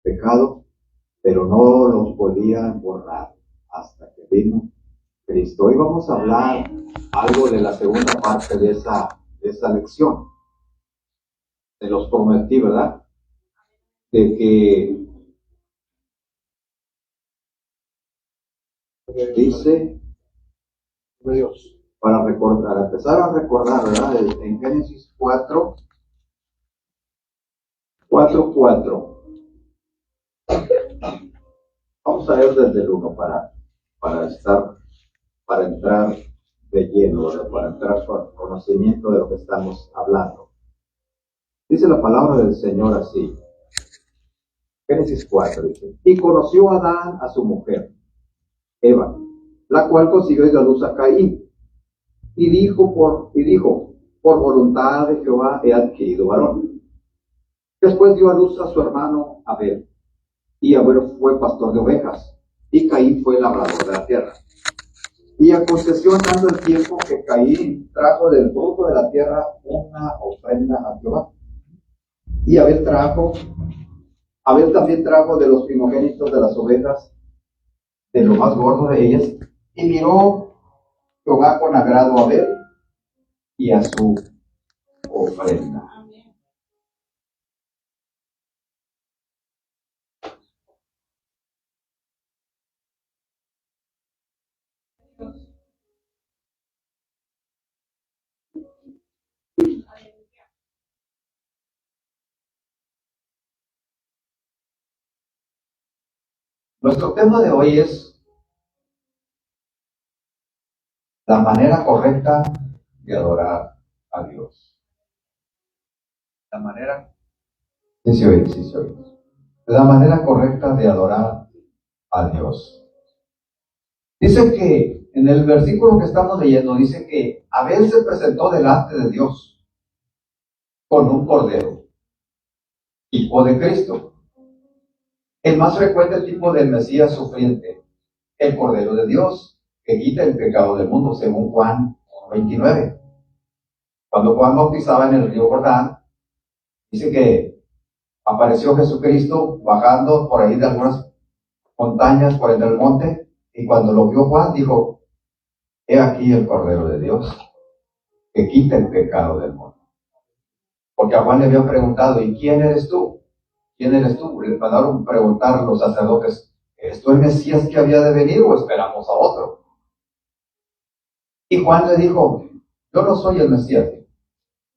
pecado, pero no los podían borrar hasta que vino Cristo. Hoy vamos a hablar algo de la segunda parte de esa lección. Se los prometí, ¿verdad? De que dice Dios, para empezar a recordar, ¿verdad? En Génesis 4:4. Vamos a ver desde el 1 para entrar de lleno, ¿verdad? Para entrar con conocimiento de lo que estamos hablando. Dice la palabra del Señor así. Génesis 4 dice: y conoció Adán a su mujer, Eva, la cual consiguió y dio a luz a Caín. Y dijo, por voluntad de Jehová he adquirido varón. Después dio a luz a su hermano Abel. Y Abel fue pastor de ovejas, y Caín fue labrador de la tierra. Y aconteció andando el tiempo que Caín trajo del fruto de la tierra una ofrenda a Jehová. Y Abel también trajo de los primogénitos de las ovejas, de lo más gordo de ellas, y miró Jehová con agrado a Abel y a su ofrenda. Nuestro tema de hoy es la manera correcta de adorar a Dios. La manera, sí se oye. La manera correcta de adorar a Dios. Dice que en el versículo que estamos leyendo, dice que Abel se presentó delante de Dios con un cordero, hijo de Cristo. El más frecuente tipo del Mesías sufriente, el Cordero de Dios, que quita el pecado del mundo, según Juan 29. Cuando Juan bautizaba en el río Jordán, dice que apareció Jesucristo bajando por ahí de algunas montañas, por el del monte, y cuando lo vio Juan, dijo: he aquí el Cordero de Dios, que quita el pecado del mundo. Porque a Juan le habían preguntado: ¿y quién eres tú? ¿Quién eres tú? Le mandaron preguntar a los sacerdotes: ¿eres tú el Mesías que había de venir o esperamos a otro? Y Juan le dijo: yo no soy el Mesías.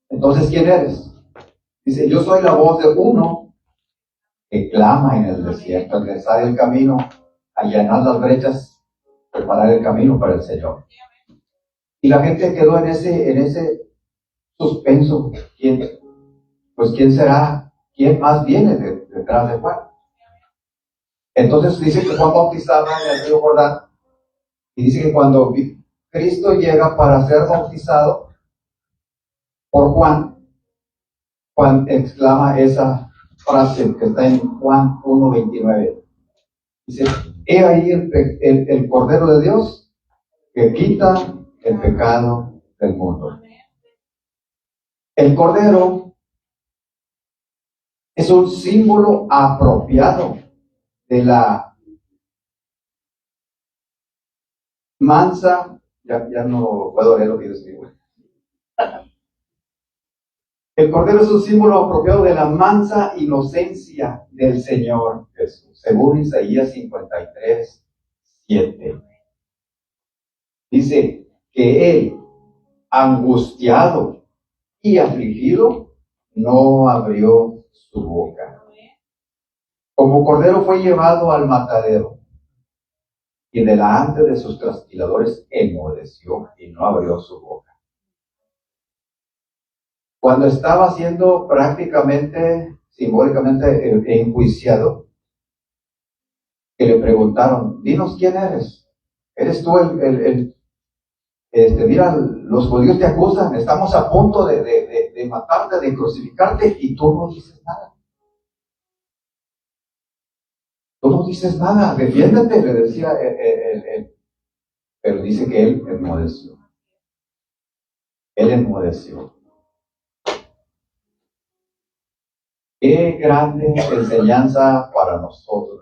Entonces, ¿quién eres? Dice: yo soy la voz de uno que clama en el desierto, enderezar el camino, allanar las brechas, preparar el camino para el Señor. Y la gente quedó en ese suspenso. ¿Quién será? ¿Quién más viene detrás de Juan? Entonces dice que Juan bautizaba en el río Jordán, y dice que cuando Cristo llega para ser bautizado por Juan exclama esa frase que está en Juan 1:29. Dice: he ahí el Cordero de Dios que quita el pecado del mundo. El Cordero es un símbolo apropiado de la mansa, ya no puedo leer lo que yo escribo. El Cordero es un símbolo apropiado de la mansa inocencia del Señor Jesús, según Isaías 53:7. Dice que Él, angustiado y afligido, no abrió su boca. Como cordero fue llevado al matadero, y delante de sus trasquiladores enmudeció y no abrió su boca. Cuando estaba siendo prácticamente, simbólicamente enjuiciado, que le preguntaron: dinos quién eres. ¿Eres tú mira, los judíos te acusan, estamos a punto de matarte, de crucificarte, y tú no dices nada? Tú no dices nada, defiéndete, le decía él. Pero dice que él enmudeció. Él enmudeció. Qué grande enseñanza para para nosotros.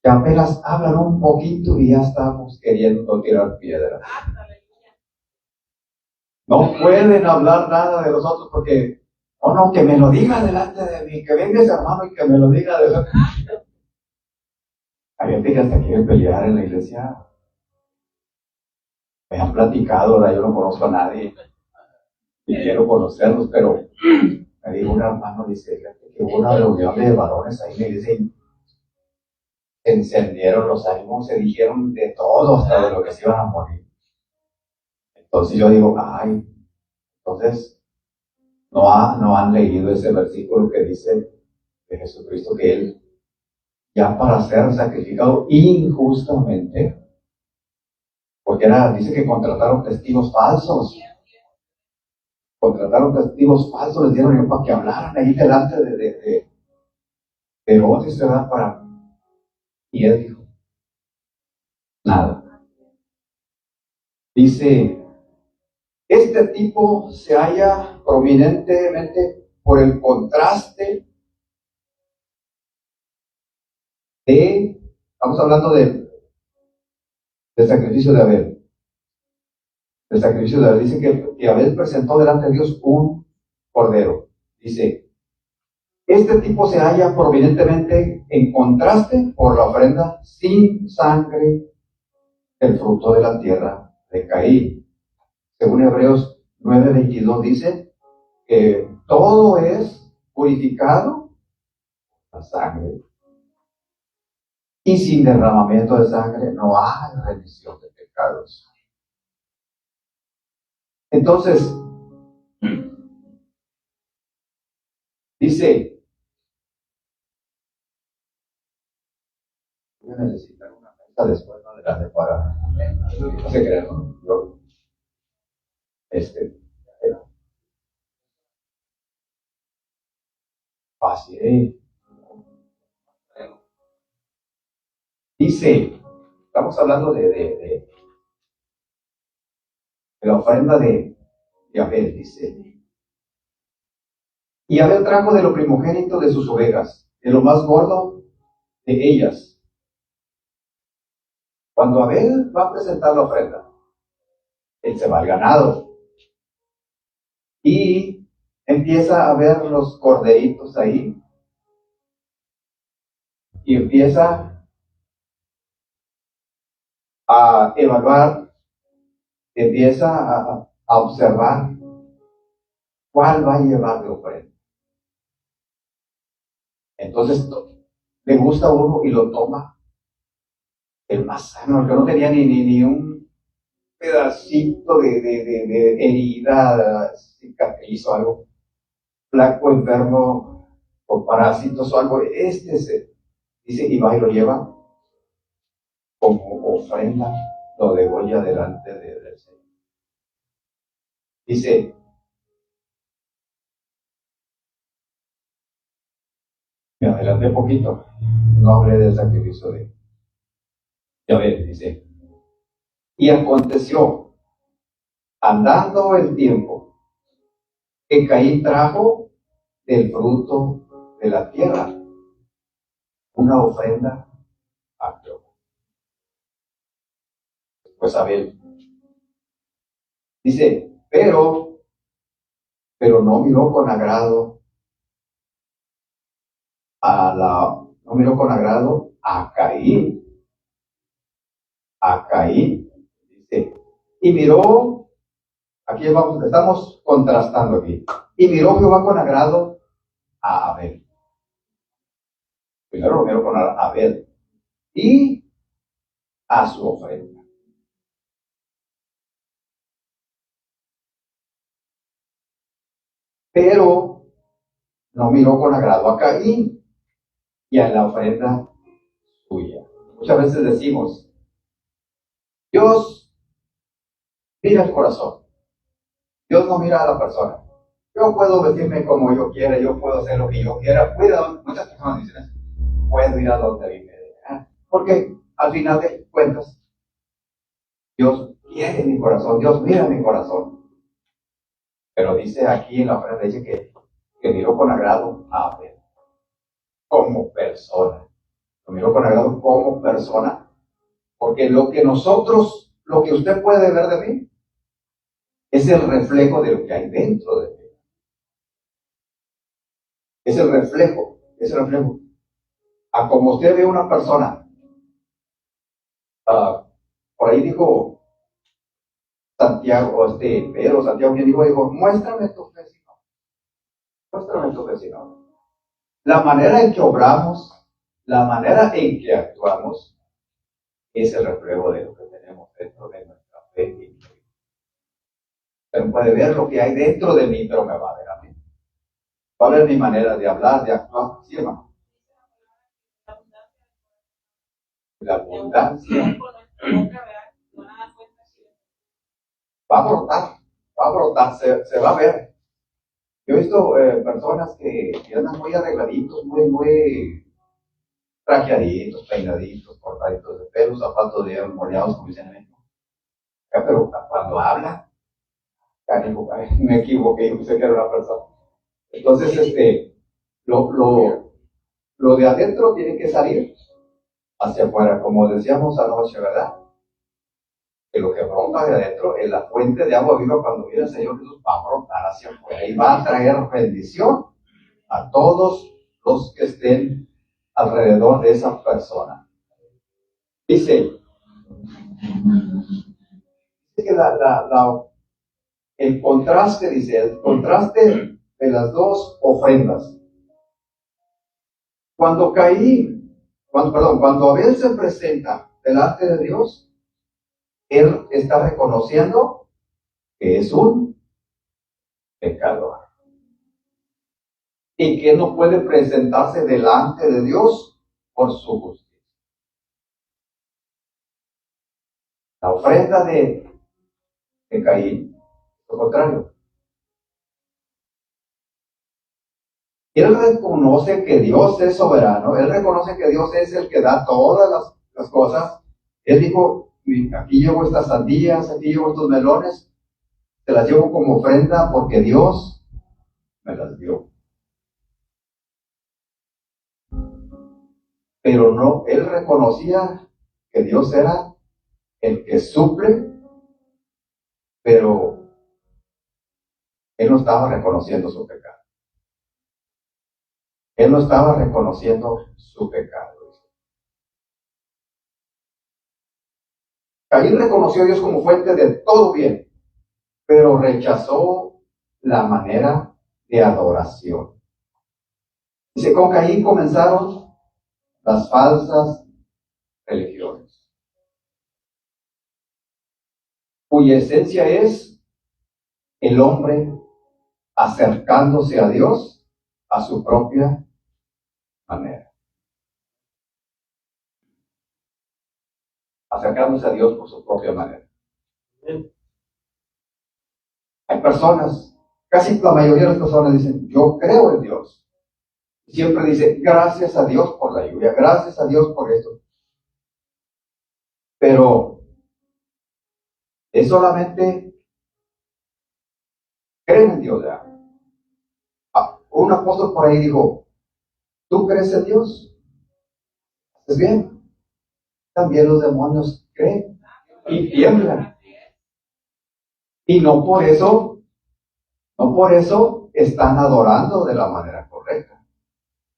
Que apenas hablan un poquito y ya estamos queriendo tirar piedras. No pueden hablar nada de nosotros porque, oh no, que me lo diga delante de mí, que venga ese hermano y que me lo diga delante de mí. Hay gente que hasta quiere pelear en la iglesia. Me han platicado, ¿verdad? Yo no conozco a nadie y quiero conocerlos, pero me dijo un hermano, dice, fíjate que hubo una reunión de varones ahí en la iglesia y se encendieron los ánimos, se dijeron de todo, hasta de lo que se iban a morir. Entonces yo digo, ay, entonces no han leído ese versículo que dice de Jesucristo que Él, ya para ser sacrificado injustamente, porque dice que contrataron testigos falsos. Contrataron testigos falsos, les dieron para que hablaran ahí delante de Herodes, ¿verdad? Y él dijo, nada. Dice, este tipo se halla prominentemente por el contraste estamos hablando del sacrificio de Abel. El sacrificio de Abel dice que Abel presentó delante de Dios un cordero. Dice, este tipo se halla prominentemente en contraste por la ofrenda sin sangre del fruto de la tierra de Caín. Según Hebreos 9:22 dice que todo es purificado por la sangre. Y sin derramamiento de sangre no hay remisión de pecados. Entonces, dice, voy a necesitar una mesa después, no de para, no se crean, ¿no? Yo, fácil, Dice, estamos hablando de la ofrenda de Abel, dice. Y Abel trajo de lo primogénito de sus ovejas, de lo más gordo de ellas. Cuando Abel va a presentar la ofrenda, él se va al ganado. Y empieza a ver los corderitos ahí. Y empieza a evaluar, empieza a observar cuál va a llevar de ofrenda. Entonces le gusta a uno y lo toma el más sano, el que no tenía ni un pedacito de herida, cicatriz o algo, flaco, enfermo, con parásitos o algo. Dice, y va y lo lleva como ofrenda, lo degolla delante del Señor. Dice, me adelanté un poquito, no hablé del sacrificio de Abel, dice. Y aconteció, andando el tiempo, que Caín trajo del fruto de la tierra una ofrenda a Jehová. Pues Abel dice, pero no miró con agrado no miró con agrado a Caín. A Caín, dice, y miró, aquí estamos contrastando aquí, y miró Jehová con agrado a Abel. Primero lo miró con agrado a Abel y a su ofrenda. Pero no miró con agrado a Caín y a la ofrenda suya. Muchas veces decimos, Dios mira el corazón. Dios no mira a la persona. Yo puedo vestirme como yo quiera, yo puedo hacer lo que yo quiera. Muchas personas dicen eso. Puedo ir a donde me dé. Porque al final de cuentas, Dios quiere mi corazón, Dios mira mi corazón. Pero dice aquí en la ofrenda, dice que miró con agrado a Abel. como persona. Lo miro con agrado como persona. Porque lo que usted puede ver de mí, es el reflejo de lo que hay dentro de mí. Es el reflejo. A como usted ve una persona, por ahí dijo Santiago, Pedro, Santiago, quien dijo, muéstrame tu vecino. Muéstrame tu vecino. La manera en que obramos, la manera en que actuamos, es el reflejo de lo que tenemos dentro de nuestra fe. Usted puede ver lo que hay dentro de mí, pero me va a ver a mí. Va a ver mi manera de hablar, de actuar. ¿Sí, hermano? La abundancia va a brotar, se va a ver. Yo he visto personas que andan muy arregladitos, muy trajeaditos, peinaditos, cortaditos de pelo, zapatos de moleados, como dicen en México. Pero cuando habla, me equivoqué, yo pensé que era una persona. Entonces, lo de adentro tiene que salir hacia afuera, como decíamos anoche, ¿verdad? Que lo que brota de adentro es la fuente de agua viva. Cuando viene el Señor Jesús, va a brotar hacia afuera y va a traer bendición a todos los que estén alrededor de esa persona. Dice que el contraste de las dos ofrendas. Cuando Abel se presenta delante de Dios, él está reconociendo que es un pecador y que no puede presentarse delante de Dios por su justicia. La ofrenda de Caín, lo contrario. Él reconoce que Dios es soberano, él reconoce que Dios es el que da todas las cosas. Él dijo, aquí llevo estas sandías, aquí llevo estos melones, te las llevo como ofrenda porque Dios me las dio. Pero no, él reconocía que Dios era el que suple, pero él no estaba reconociendo su pecado. Él no estaba reconociendo su pecado. Caín reconoció a Dios como fuente de todo bien, pero rechazó la manera de adoración. Dice, con Caín comenzaron las falsas religiones, cuya esencia es el hombre acercándose a Dios a su propia manera. Acercándose a Dios por su propia manera. Hay personas, casi la mayoría de las personas dicen, yo creo en Dios. Siempre dice, gracias a Dios por la lluvia, gracias a Dios por esto. Pero es solamente creen en Dios. ¿Ya? Un apóstol por ahí dijo, ¿tú crees en Dios? ¿Es bien? También los demonios creen y tiemblan. Y no por eso están adorando de la manera correcta.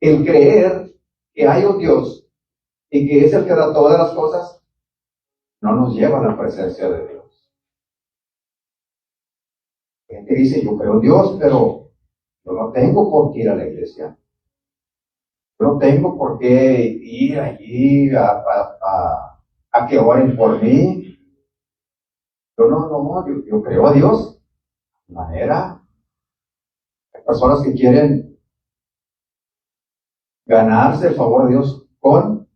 El creer que hay un Dios y que es el que da todas las cosas, no nos lleva a la presencia de Dios. La gente dice, yo creo en Dios, pero yo no tengo por qué ir a la iglesia. Yo no tengo por qué ir allí a que oren por mí. Yo creo a Dios. De manera, hay personas que quieren ganarse el favor de Dios con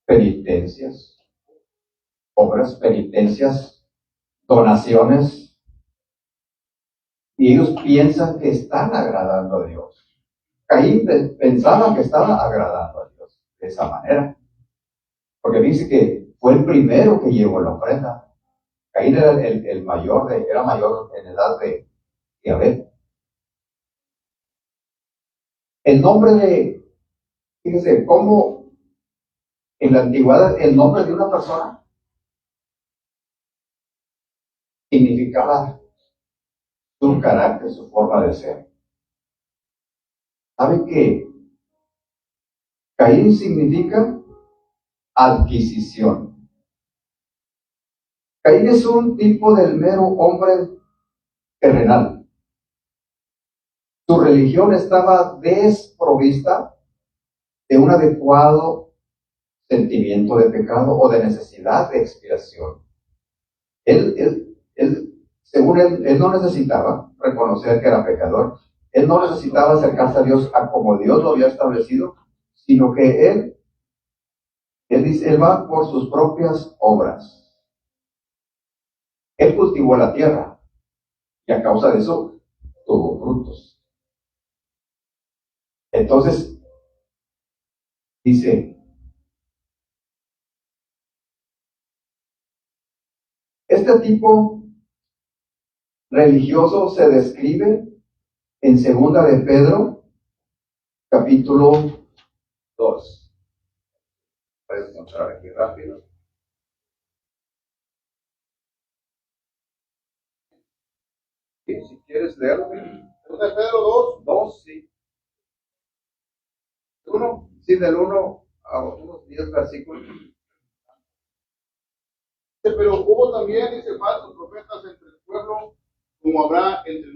penitencias, obras, penitencias, donaciones, y ellos piensan que están agradando a Dios. Caín pensaba que estaba agradando a Dios de esa manera, porque dice que fue el primero que llevó la ofrenda. Caín era el mayor, era mayor en edad de Abel. El nombre Fíjese cómo en la antigüedad el nombre de una persona significaba su carácter, su forma de ser. ¿Sabe qué? Caín significa adquisición. Caín es un tipo del mero hombre terrenal. Su religión estaba desprovista de un adecuado sentimiento de pecado o de necesidad de expiación. Según él no necesitaba reconocer que era pecador. Él no necesitaba acercarse a Dios a como Dios lo había establecido, sino que él dice, él va por sus propias obras. Él cultivó la tierra y a causa de eso tuvo frutos. Entonces, dice, este tipo religioso se describe en segunda de Pedro, capítulo 2. Puedes encontrar aquí rápido. Y si quieres leerlo, segunda de Pedro 2, sí. 1, sí, del 1 a unos 10 versículos. Pero hubo también, dice, falsos profetas entre el pueblo, como habrá entre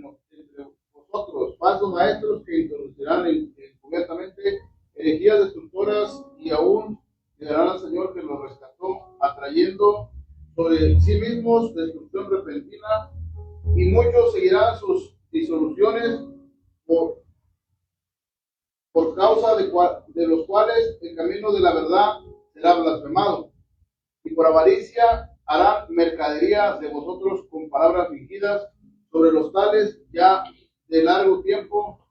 vosotros, falsos maestros que introducirán encubiertamente herejías destructoras y aún negarán al Señor que los rescató, atrayendo sobre sí mismos destrucción repentina, y muchos seguirán sus disoluciones por causa de los cuales el camino de la verdad será blasfemado, y por avaricia harán mercadería de vosotros con palabras fingidas. Sobre los tales ya de largo tiempo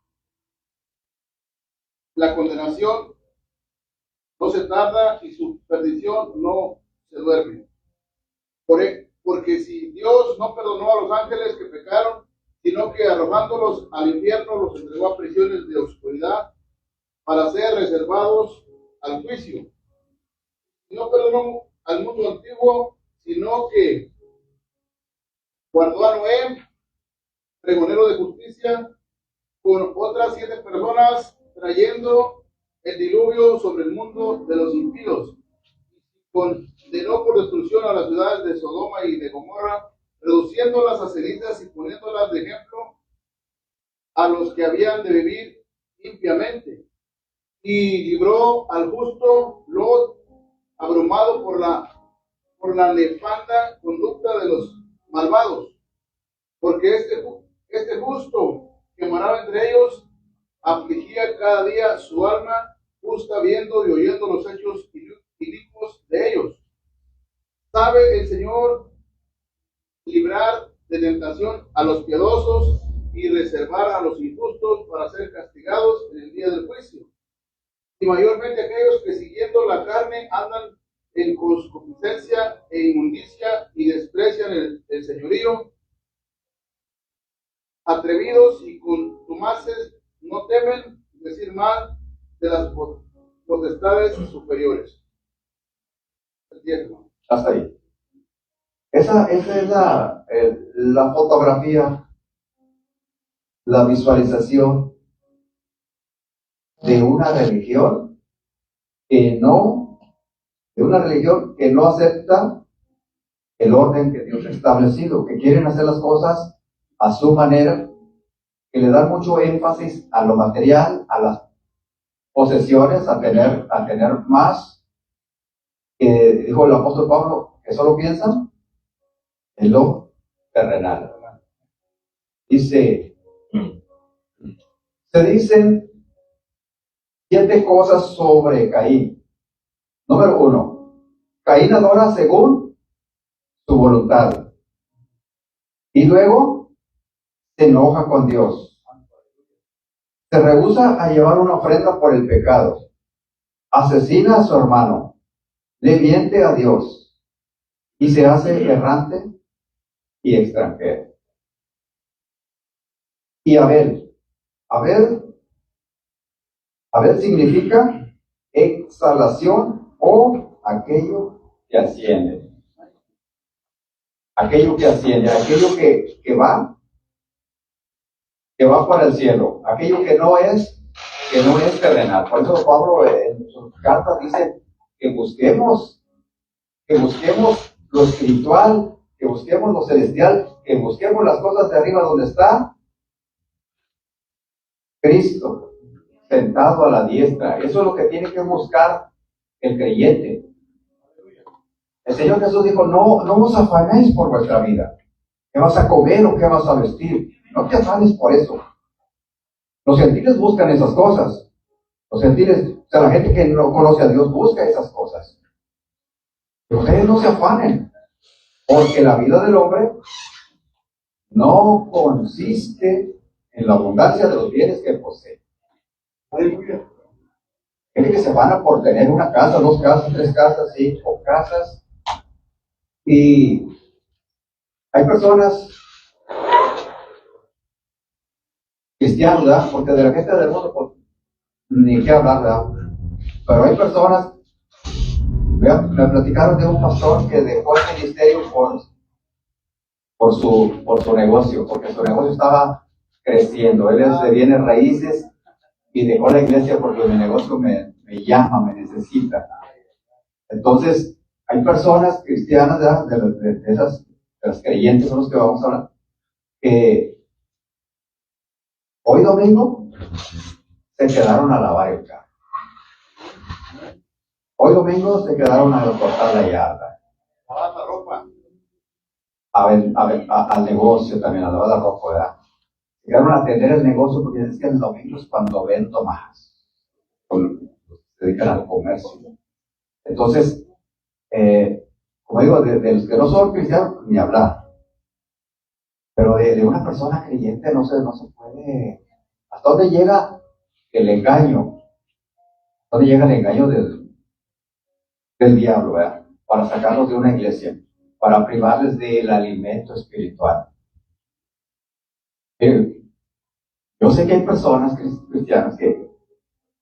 la condenación no se tarda y su perdición no se duerme. Porque si Dios no perdonó a los ángeles que pecaron, sino que arrojándolos al infierno los entregó a prisiones de oscuridad para ser reservados al juicio. Y no perdonó al mundo antiguo, sino que guardó a Noé, pregonero de justicia, con otras 7 personas, trayendo el diluvio sobre el mundo de los impíos. Condenó por destrucción a las ciudades de Sodoma y de Gomorra, reduciéndolas a cenizas y poniéndolas de ejemplo a los que habían de vivir limpiamente. Y libró al justo Lot, abrumado por la nefanda conducta de los malvados, porque este justo que moraba entre ellos afligía cada día su alma justa viendo y oyendo los hechos inicuos de ellos. ¿Sabe el Señor librar de tentación a los piadosos y reservar a los injustos para ser castigados en el día del juicio? Y mayormente aquellos que siguiendo la carne andan en concupiscencia e inmundicia y desprecian el señorío, atrevidos y contumaces, no temen decir mal de las potestades superiores. Hasta ahí. Esa es la fotografía, la visualización de una religión que no acepta el orden que Dios ha establecido, que quieren hacer las cosas a su manera, que le dan mucho énfasis a lo material, a las posesiones, a tener más, que dijo el apóstol Pablo, que solo piensan en lo terrenal. Dice, se dicen 7 cosas sobre Caín. Número 1, Caín adora según su voluntad. Y luego se enoja con Dios. Se rehúsa a llevar una ofrenda por el pecado. Asesina a su hermano. Le miente a Dios. Y se hace errante y extranjero. Y Abel significa exhalación o aquello que asciende. Aquello que asciende, aquello que va para el cielo, aquello que no es terrenal. Por eso Pablo en sus cartas dice que busquemos lo espiritual, que busquemos lo celestial, que busquemos las cosas de arriba donde está Cristo, sentado a la diestra. Eso es lo que tiene que buscar el creyente. El Señor Jesús dijo, no os afanéis por vuestra vida. ¿Qué vas a comer o qué vas a vestir? No te afanes por eso. Los gentiles buscan esas cosas. Los gentiles, o sea, la gente que no conoce a Dios busca esas cosas. Pero ustedes no se afanen, porque la vida del hombre no consiste en la abundancia de los bienes que posee. Aleluya. Gente que se afana por tener una casa, 2 casas, 3 casas, 5 casas. Y hay personas cristianos, ¿verdad? Porque de la gente del mundo, pues, ni qué hablar, ¿verdad? Pero hay personas, me platicaron de un pastor que dejó el ministerio por su negocio, porque su negocio estaba creciendo. Él es de bienes raíces y dejó la iglesia porque mi negocio me llama, me necesita. Entonces, hay personas cristianas, ¿verdad? De las creyentes son los que vamos a hablar, que hoy domingo se quedaron a lavar el carro. Hoy domingo se quedaron a cortar la yarda. A lavar la ropa. Al negocio también, a lavar la ropa, ¿verdad? Se quedaron a atender el negocio porque es que el domingo es cuando vendo más. Se dedican al comercio. Entonces, como digo, de los que no son cristianos, ni hablar. Pero de una persona creyente no se puede. ¿Hasta dónde llega el engaño? ¿Hasta dónde llega el engaño del diablo, ¿verdad? Para sacarlos de una iglesia, para privarles del alimento espiritual? Yo sé que hay personas cristianas que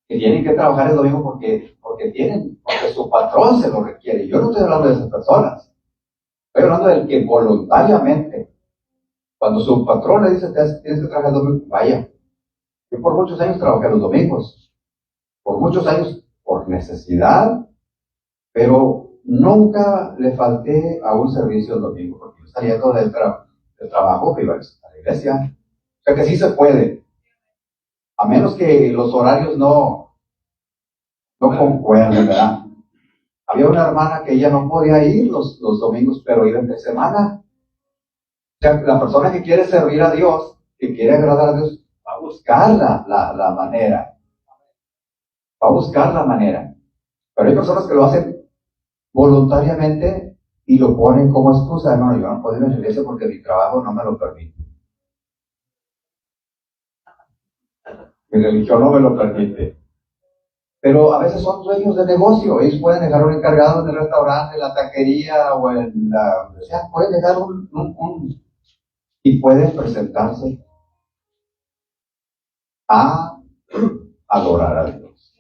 tienen que trabajar el domingo porque su patrón se lo requiere. Yo no estoy hablando de esas personas. Estoy hablando del que voluntariamente, cuando su patrón le dice tienes que trabajar el domingo, vaya. Yo por muchos años trabajé los domingos. Por muchos años por necesidad, pero nunca le falté a un servicio el domingo, porque yo saliendo del trabajo que iba a la iglesia. O sea que sí se puede. A menos que los horarios no concuerden, ¿verdad? Había una hermana que ella no podía ir los domingos, pero iba entre semana. O sea, la persona que quiere servir a Dios, que quiere agradar a Dios, va a buscar la manera. Va a buscar la manera. Pero hay personas que lo hacen voluntariamente y lo ponen como excusa. Hermano, yo no puedo ir a la iglesia porque mi trabajo no me lo permite. Mi religión no me lo permite. Pero a veces son dueños de negocio. Ellos pueden dejar un encargado en el restaurante, en la taquería o en la... O sea, pueden dejar y pueden presentarse a adorar a Dios.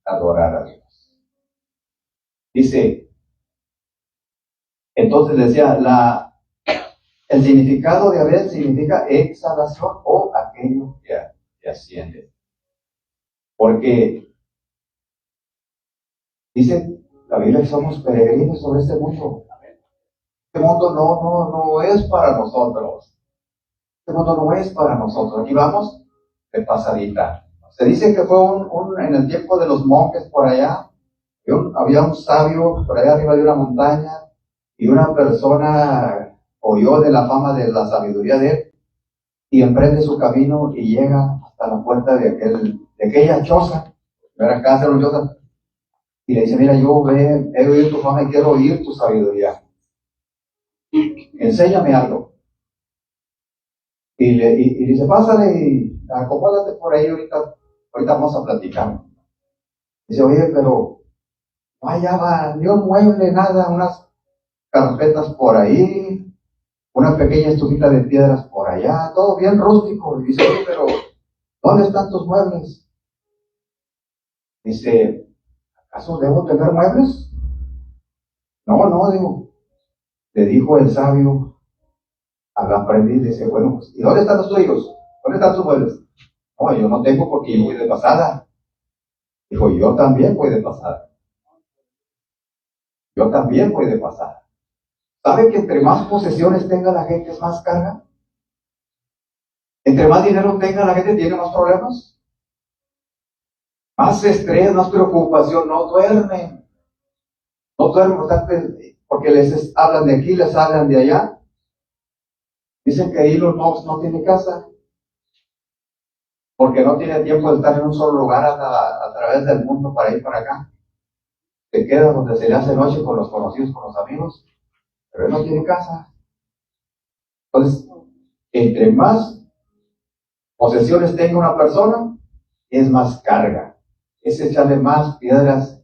Adorar a Dios. Dice, entonces decía, el significado de Abel significa exhalación o aquello que asciende. Porque dice la Biblia que somos peregrinos sobre este mundo. Este mundo no es para nosotros. Este mundo no es para nosotros. Aquí vamos de pasadita. Se dice que fue en el tiempo de los monjes por allá, había un sabio por allá arriba de una montaña y una persona oyó de la fama de la sabiduría de él y emprende su camino y llega hasta la puerta de aquella choza, era casa, una choza, y le dice, mira, yo he oído tu fama y quiero oír tu sabiduría. Enséñame algo. Y dice, pásale y acomódate por ahí, ahorita vamos a platicar. Dice, oye, pero no hallaba ni un mueble, nada, unas carpetas por ahí, una pequeña estufita de piedras por allá, todo bien rústico. Y dice, oye, pero ¿dónde están tus muebles? Dice, ¿acaso debo tener muebles? No, no, digo. Le dijo el sabio al aprendiz, dice, bueno, pues, ¿y dónde están los tuyos? ¿Dónde están tus muebles? No, yo no tengo porque yo voy de pasada. Dijo, yo también voy de pasada. Yo también voy de pasada. ¿Sabe que entre más posesiones tenga la gente es más carga? Entre más dinero tenga la gente tiene más problemas. Más estrés, más preocupación, no duermen. No duermen porque les hablan de aquí, les hablan de allá. Dicen que Elon Musk no tiene casa porque no tiene tiempo de estar en un solo lugar a través del mundo para ir para acá. Se queda donde se le hace noche con los conocidos, con los amigos, pero él no tiene casa. Entonces, entre más posesiones tenga una persona, es más carga. Es echarle más piedras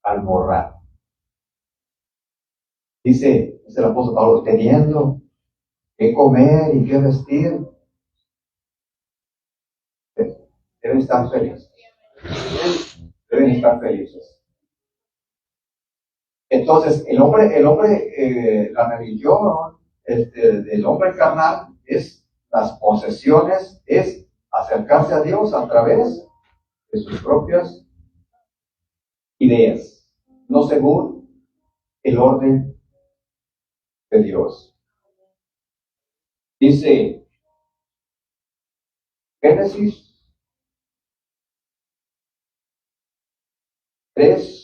al morral. Dice el apóstol Pablo, teniendo qué comer y qué vestir, deben estar felices. Deben estar felices. Entonces, la religión del hombre carnal es las posesiones, es acercarse a Dios a través de sus propias ideas, no según el orden de Dios. Dice Génesis 3.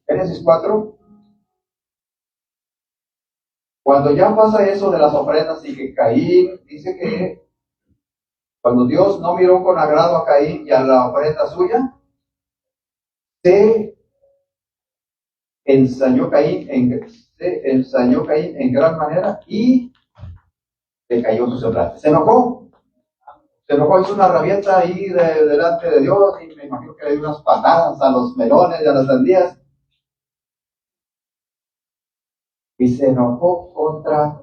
Génesis 4. Cuando ya pasa eso de las ofrendas y que Caín dice que cuando Dios no miró con agrado a Caín y a la ofrenda suya, se ensañó Caín en gran manera y le cayó su semblante. Se enojó, hizo una rabieta ahí delante de Dios y me imagino que le dio unas patadas a los melones y a las sandías. Y se enojó contra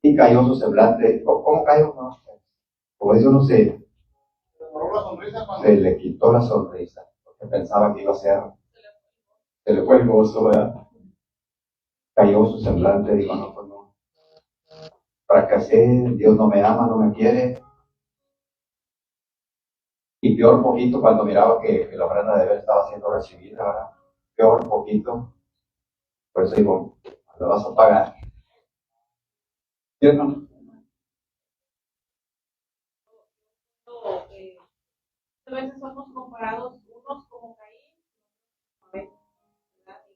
y cayó su semblante. ¿Cómo cayó? No sé. Como dice uno, se le quitó la sonrisa, porque pensaba que iba a ser, se le fue el gozo, ¿verdad? Cayó su semblante, dijo, no, pues no. Fracasé, Dios no me ama, no me quiere. Y peor poquito cuando miraba que la ofrenda de él estaba siendo recibida, ¿verdad? Peor poquito. Por eso digo, lo vas a pagar. ¿Cierto? A veces somos comparados unos como Caín, ¿verdad? Y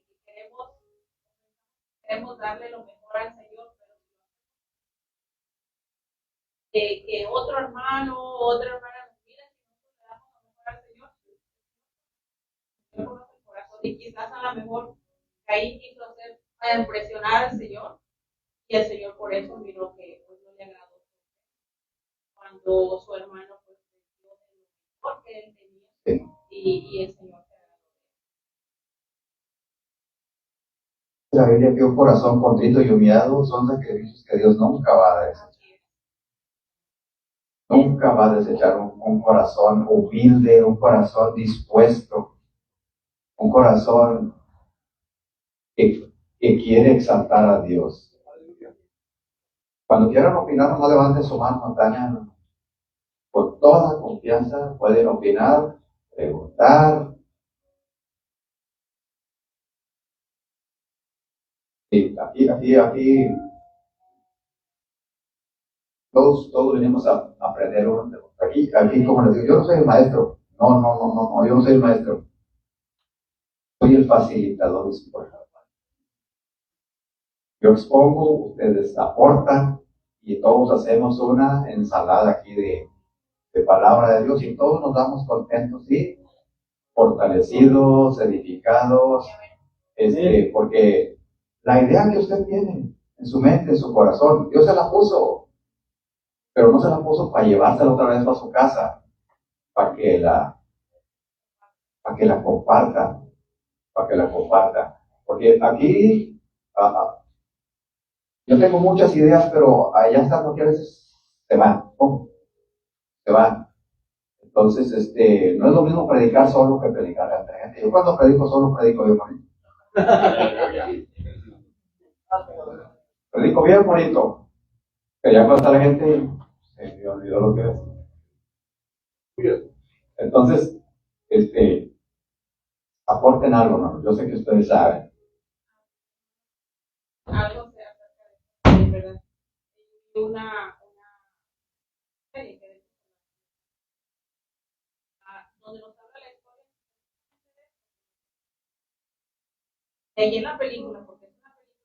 queremos darle lo mejor al Señor, pero que otro hermano o otra hermana nos mire si nosotros le damos lo mejor al Señor, conoce el corazón y quizás a lo mejor Caín quiso hacer para impresionar al Señor y el Señor por eso miró que pues, no le agradó cuando su hermano pues dio de lo mejor que él tenía y el Señor se agradó. La Biblia que un corazón contrito y humillado son sacrificios que Dios nunca va a desechar. Nunca va a desechar un corazón humilde, un corazón dispuesto, un corazón que quiere exaltar a Dios. Cuando quieran opinar, no levanten su mano, Tania. Con toda confianza pueden opinar, preguntar. Sí, aquí, todos venimos a aprender uno de otro. Aquí, como les digo, yo no soy el maestro. No, yo no soy el maestro. Soy el facilitador de su programa. Yo expongo, ustedes aportan y todos hacemos una ensalada aquí de palabra de Dios y todos nos damos contentos y fortalecidos, edificados, porque la idea que usted tiene en su mente, en su corazón, Dios se la puso, pero no se la puso para llevársela otra vez para su casa, para que la comparta, porque aquí yo tengo muchas ideas, pero allá están lo que a veces se van, ¡pum! Se van. Entonces, no es lo mismo predicar solo que predicar a la gente. Yo cuando predico solo, predico bien bonito. Predico bien bonito. Pero ya cuando está la gente, se me olvidó lo que es. Entonces, aporten algo, ¿no? Yo sé que ustedes saben. Algo se acerca de verdad. Una serie que donde nos habla la historia. Y ahí en la película, porque es una película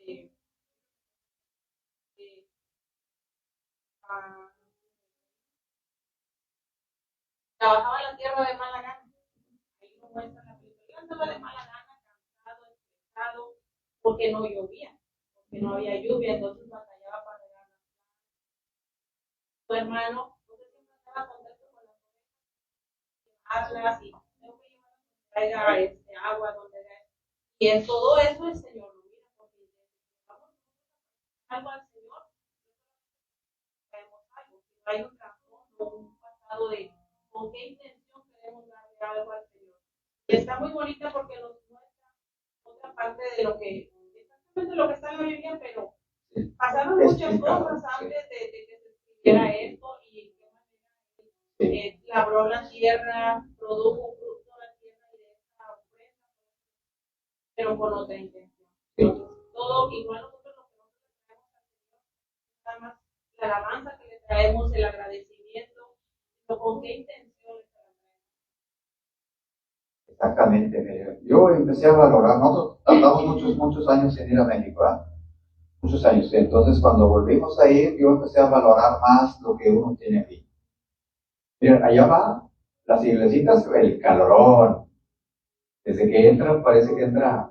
que ah, trabajaba en la tierra de mala gana. Ahí lo muestra en la película. Yo andaba de mala gana, cansado, estresado, porque no llovía, porque no había lluvia, entonces batallaba para regar. Tu hermano, entonces siempre estaba contento con las hablas y traiga agua donde ve. Y en todo eso el Señor lo mira, porque vamos algo al Señor, traemos algo, si no hay un trasfondo, un pasado de con qué intención queremos darle algo al Señor. Y está muy bonita porque nos muestra otra parte de lo que, exactamente lo que está en la Biblia, pero pasaron muchas cosas antes de que se escribiera esto y labró la tierra, produjo fruto la tierra y de esa ofrenda, pero con otra intención. Entonces, todo igual nosotros lo que nosotros traemos al Señor, nada más la alabanza que le traemos, el agradecimiento, pero con qué intención le traemos. Exactamente, mire. Yo empecé a valorar, nosotros tardamos muchos años en ir a México, ¿verdad? Muchos años. Entonces, cuando volvimos a ir, yo empecé a valorar más lo que uno tiene aquí. Miren, allá va, las iglesitas, el calorón. Desde que entra, parece que entra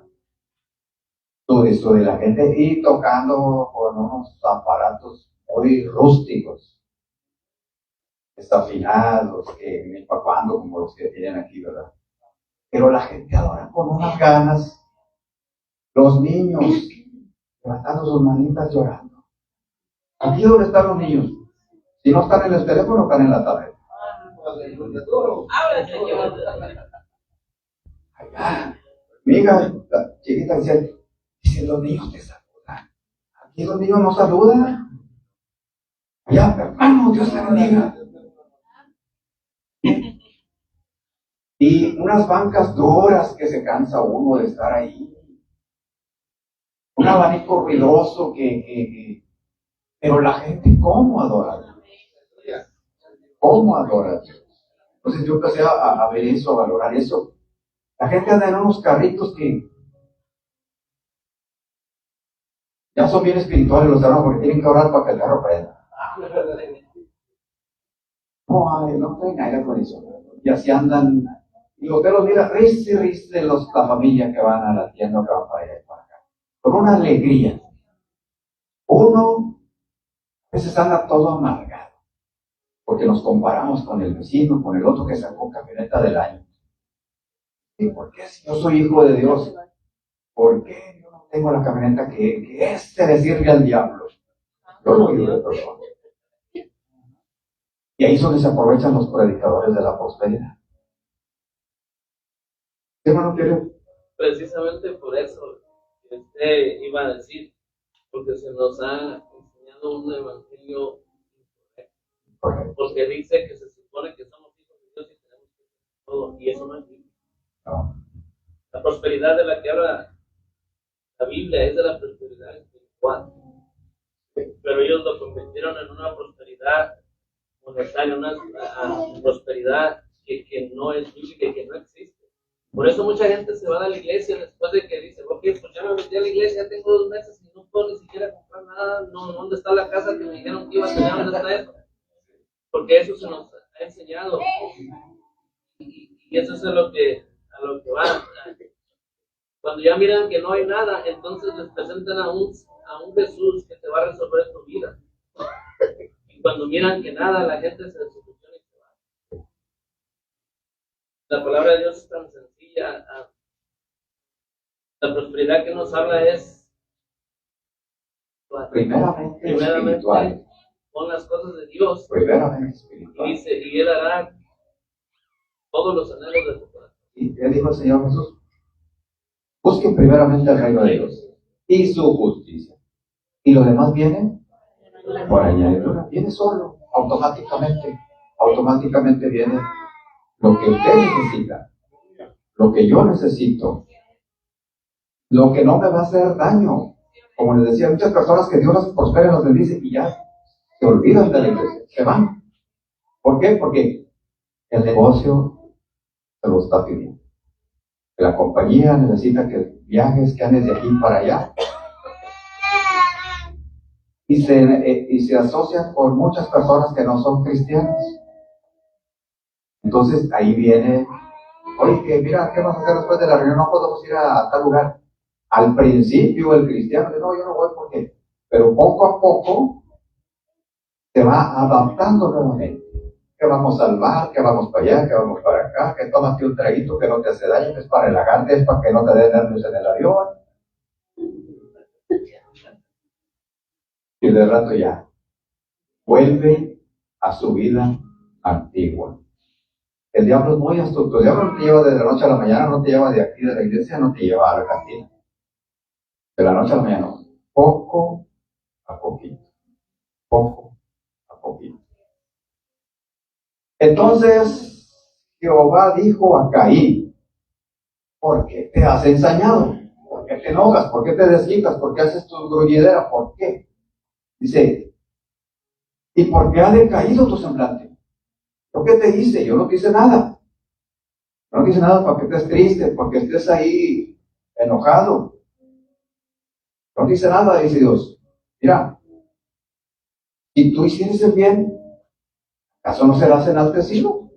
todo de la gente y tocando con unos aparatos muy rústicos, desafinados, que ni pa' cuando, como los que tienen aquí, ¿verdad? Pero la gente adora con unas ganas. Los niños levantando sus manitas llorando. Aquí donde están los niños. Si no están en el teléfono, están en la tablet. Habla, Señor. Allá, mi hija, la chiquita dice, los niños te saludan. Aquí los niños no saludan. Allá, hermano, Dios te bendiga. Y unas bancas duras que se cansa uno de estar ahí. Un abanico ruidoso pero la gente, ¿cómo adora a Dios? ¿Cómo adora a Dios? Entonces yo empecé a ver eso, a valorar eso. La gente anda en unos carritos que ya son bien espirituales los hermanos porque tienen que orar para que el carro prenda. No, no traen aire acondicionado. Y así andan. Y usted los mira, risa de la familia que van a la tienda, que van para allá y para acá. Con una alegría. Uno a veces anda todo amargado. Porque nos comparamos con el vecino, con el otro que sacó camioneta del año. ¿Y por qué si yo soy hijo de Dios? ¿Por qué yo no tengo la camioneta que le sirve al diablo? Yo lo oigo de persona. Y ahí es donde se aprovechan los predicadores de la prosperidad. ¿Qué hermano quiere? Precisamente por eso que usted iba a decir, porque se nos ha enseñado un evangelio incorrecto. Porque dice que se supone que somos hijos de Dios y tenemos que hacer todo, y eso no es bíblico. No. La prosperidad de la que habla la Biblia es de la prosperidad espiritual. Pero ellos lo convirtieron en una prosperidad monetaria, una prosperidad que no es bíblica y que no existe. Por eso mucha gente se va a la iglesia después de que dice, ok, pues ya me metí a la iglesia, ya tengo 2 meses y no puedo ni siquiera comprar nada, no, ¿dónde está la casa que me dijeron que iba a tener? ¿Dónde está eso? Porque eso se nos ha enseñado. Y eso es a lo que va. Cuando ya miran que no hay nada, entonces les presentan a un Jesús que te va a resolver tu vida. Y cuando miran que nada, la gente se desilusiona y se va. La palabra de Dios es tan sencilla. La prosperidad que nos habla es primeramente espirituales. Con las cosas de Dios. Primeramente Y espirituales. dice, y Él hará todos los anhelos de tu corazón. Y él dijo el Señor Jesús, busquen primeramente el reino de Dios y su justicia. Y lo demás viene por añadidura, viene solo, automáticamente. Automáticamente viene lo que usted necesita, lo que yo necesito, lo que no me va a hacer daño. Como les decía, muchas personas que Dios las prospera, los bendice y ya se olvidan de la iglesia, se van. ¿Por qué? Porque el negocio se lo está pidiendo. La compañía necesita que viajes, que andes de aquí para allá. Y se asocian con muchas personas que no son cristianas. Entonces ahí viene, oye, que mira, ¿qué vas a hacer después de la reunión? No podemos ir a tal lugar. Al principio el cristiano dice, no, yo no voy porque, pero poco a poco se va adaptando nuevamente. Que vamos al bar, que vamos para allá, que vamos para acá, que tómate un traguito que no te hace daño, que es para relajarte, es para que no te den nervios en el avión. Y de rato ya vuelve a su vida antigua. El diablo es muy astuto. El diablo no te lleva de la noche a la mañana, no te lleva de aquí de la iglesia, no te lleva a la cantina. De la noche a la mañana, no. Poco a poquito. Poco a poquito. Entonces, Jehová dijo a Caín, ¿por qué te has ensañado? ¿Por qué te enojas? ¿Por qué te desquitas? ¿Por qué haces tu gruñidera? ¿Por qué? Dice, ¿y por qué ha decaído tu semblante? ¿Yo qué te hice? Yo no te hice nada. No te hice nada para que estés triste, porque estés ahí enojado. No te hice nada, dice Dios. Mira, si tú hicieras el bien, ¿acaso no serás enaltecido?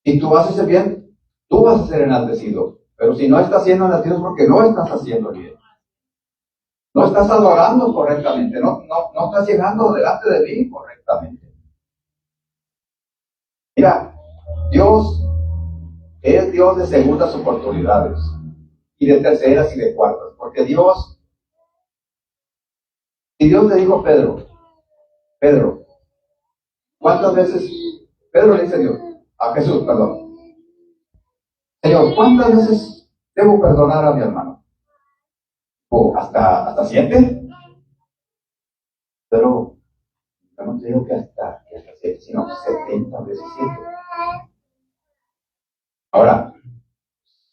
Si tú haces el bien, tú vas a ser enaltecido. Pero si no estás siendo enaltecido es porque no estás haciendo el bien. No estás adorando correctamente. No estás llegando delante de mí correctamente. Mira, Dios es Dios de segundas oportunidades y de terceras y de cuartas. Porque Dios, si Dios le dijo a Pedro, ¿cuántas veces? Pedro le dice a Dios, a Jesús, perdón. Señor, ¿cuántas veces debo perdonar a mi hermano? ¿Hasta 7? Pero yo no te digo que hasta 7, sino 70 veces 7. Ahora,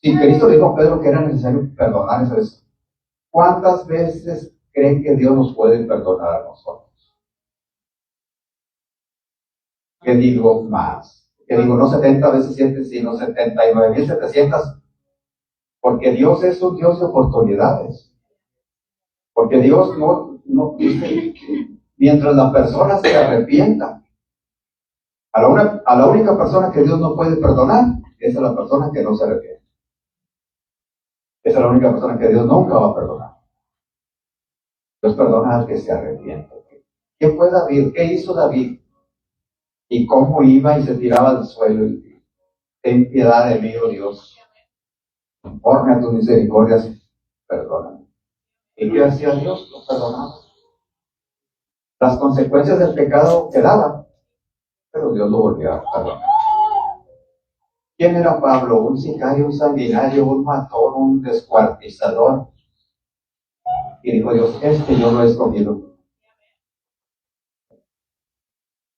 si Cristo le dijo a Pedro que era necesario perdonar esa vez, ¿cuántas veces creen que Dios nos puede perdonar a nosotros? ¿Qué digo más? Que digo, no 70 veces 7, sino 79.700. Porque Dios es un Dios de oportunidades. Porque Dios no dice, mientras la persona se arrepienta, a la única persona que Dios no puede perdonar es a la persona que no se arrepiente. Esa es la única persona que Dios nunca va a perdonar. Dios perdona al que se arrepiente. ¿Qué fue David? ¿Qué hizo David? Y cómo iba y se tiraba al suelo. Ten piedad de mí, oh Dios. Conforme a tus misericordias, perdóname. ¿Y qué hacía Dios? Lo perdonaba. Las consecuencias del pecado quedaban, pero Dios lo volvía a perdonar. ¿Quién era Pablo? Un sicario, un sanguinario, un matón, un descuartizador. Y dijo Dios, yo lo he escogido.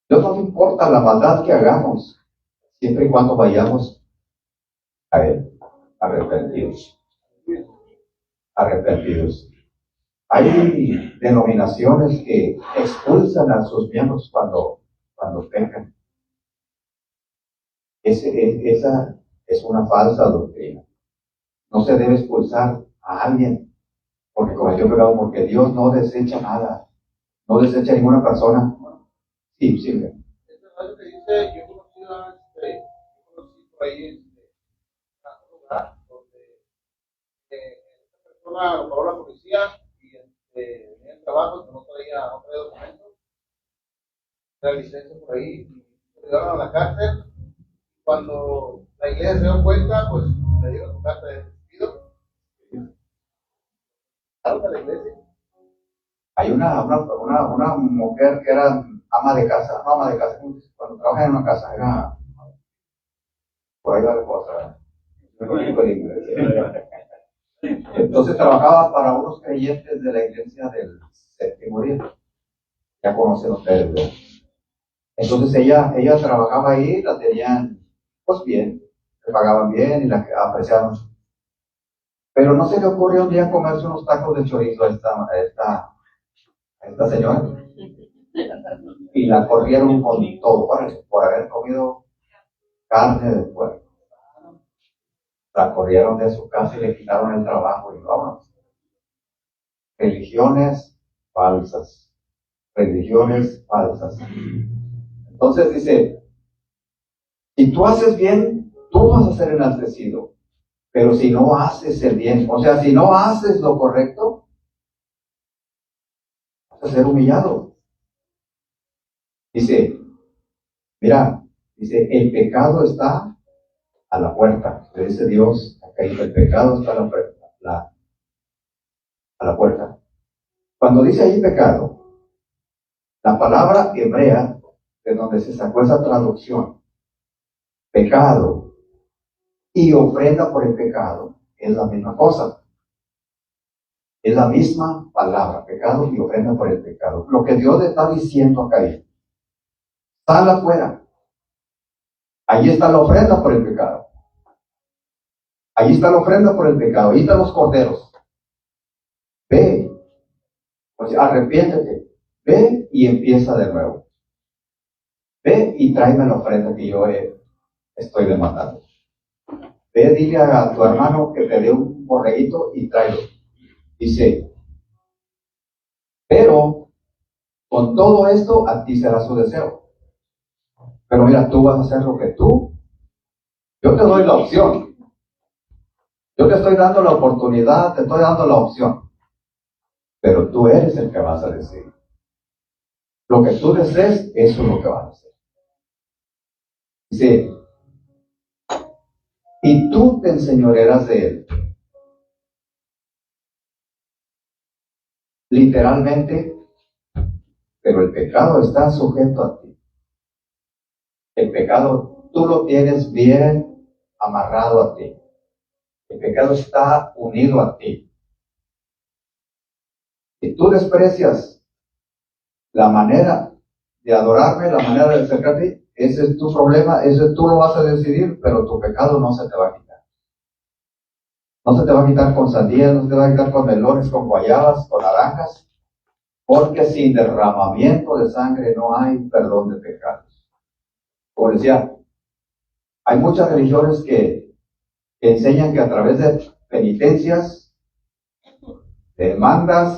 Dios no le importa la maldad que hagamos, siempre y cuando vayamos a Él, arrepentidos. Arrepentidos. Hay denominaciones que expulsan a sus miembros cuando pecan. Esa es una falsa doctrina. No se debe expulsar a alguien porque cometió pecado, porque Dios no desecha nada. No desecha a ninguna persona. Sí, sirve. Esta frase que dice, yo conocí por ahí en un lugar donde esta persona lo paró la policía y tenía el trabajo, que no traía documentos, la licencia por ahí, y lo llevaron a la cárcel. Cuando la iglesia se dio cuenta, pues le dieron su carta de despido. ¿Algo de la iglesia? Hay una mujer que era ama de casa, no ama de casa, cuando trabaja en una casa, era por ahí va la cosa. Entonces trabajaba para unos creyentes de la iglesia del séptimo día. Ya conocen ustedes, ¿verdad? Entonces ella trabajaba ahí, la tenían pues bien, le pagaban bien y la apreciaban. Pero no se le ocurrió un día comerse unos tacos de chorizo a esta señora. Y la corrieron con todo, por haber comido carne de puerco. La corrieron de su casa y le quitaron el trabajo y vámonos. Religiones falsas. Religiones falsas. Entonces dice, si tú haces bien, tú vas a ser enaltecido. Pero si no haces el bien, o sea, si no haces lo correcto, vas a ser humillado. Dice, mira, dice, el pecado está a la puerta. Le dice Dios, acá dice, el pecado está a la puerta. A la puerta. Cuando dice ahí pecado, la palabra hebrea, de donde se sacó esa traducción, pecado y ofrenda por el pecado, es la misma cosa. Es la misma palabra, pecado y ofrenda por el pecado. Lo que Dios le está diciendo acá es, sal afuera. Allí está la ofrenda por el pecado. Allí está la ofrenda por el pecado. Ahí están los corderos. Ve, pues arrepiéntete. Ve y empieza de nuevo. Ve y tráeme la ofrenda que yo estoy demandando. Ve, dile a tu hermano que te dé un borreguito y tráelo. Dice, pero con todo esto a ti será su deseo. Pero mira, tú vas a hacer lo que yo te doy la opción. Yo te estoy dando la oportunidad, te estoy dando la opción. Pero tú eres el que vas a decidir. Lo que tú desees, eso es lo que vas a hacer. Dice, y tú te enseñorearás de él. Literalmente, pero el pecado está sujeto a ti. El pecado tú lo tienes bien amarrado a ti. El pecado está unido a ti. Si tú desprecias la manera de adorarme, la manera de acercarte, ese es tu problema, ese tú lo vas a decidir, pero tu pecado no se te va a quitar. No se te va a quitar con sandías, no se te va a quitar con melones, con guayabas, con naranjas, porque sin derramamiento de sangre no hay perdón de pecados. Como decía, hay muchas religiones que enseñan que a través de penitencias, de demandas,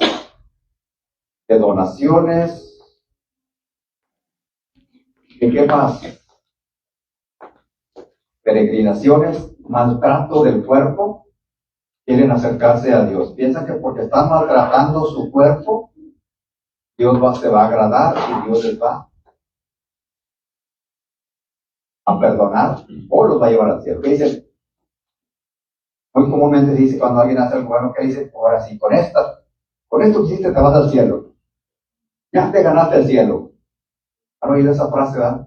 de donaciones, ¿de qué más? Peregrinaciones, maltrato del cuerpo, quieren acercarse a Dios. Piensan que porque están maltratando su cuerpo, Dios se va a agradar y Dios les va a perdonar o los va a llevar al cielo. ¿Qué dicen? Muy comúnmente dice cuando alguien hace algo bueno, que dice, ahora sí, con esto que hiciste te vas al cielo. Ya te ganaste el cielo. ¿Han oído esa frase, verdad?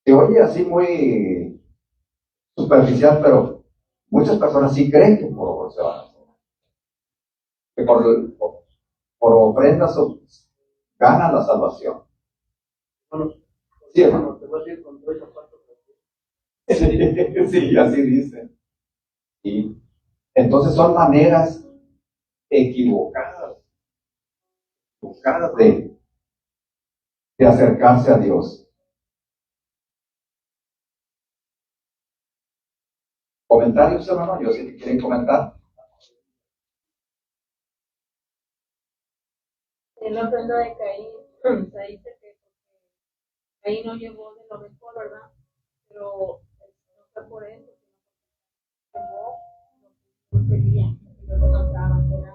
Se oye así muy superficial, pero muchas personas sí creen que por se van a hacer. Que por ofrendas ganan la salvación. Bueno, Sí, hermano. te voy a decir con todo esa parte. Sí, así dicen. Y entonces son maneras equivocadas de acercarse a Dios. ¿Comentarios, hermano? Yo sé que quieren comentar. En la ofrenda de Caín, se dice que Caín no llevó de lo mejor, ¿verdad? Pero no fue por eso, sino que llevó lo que no quería, lo que no le mandaba, era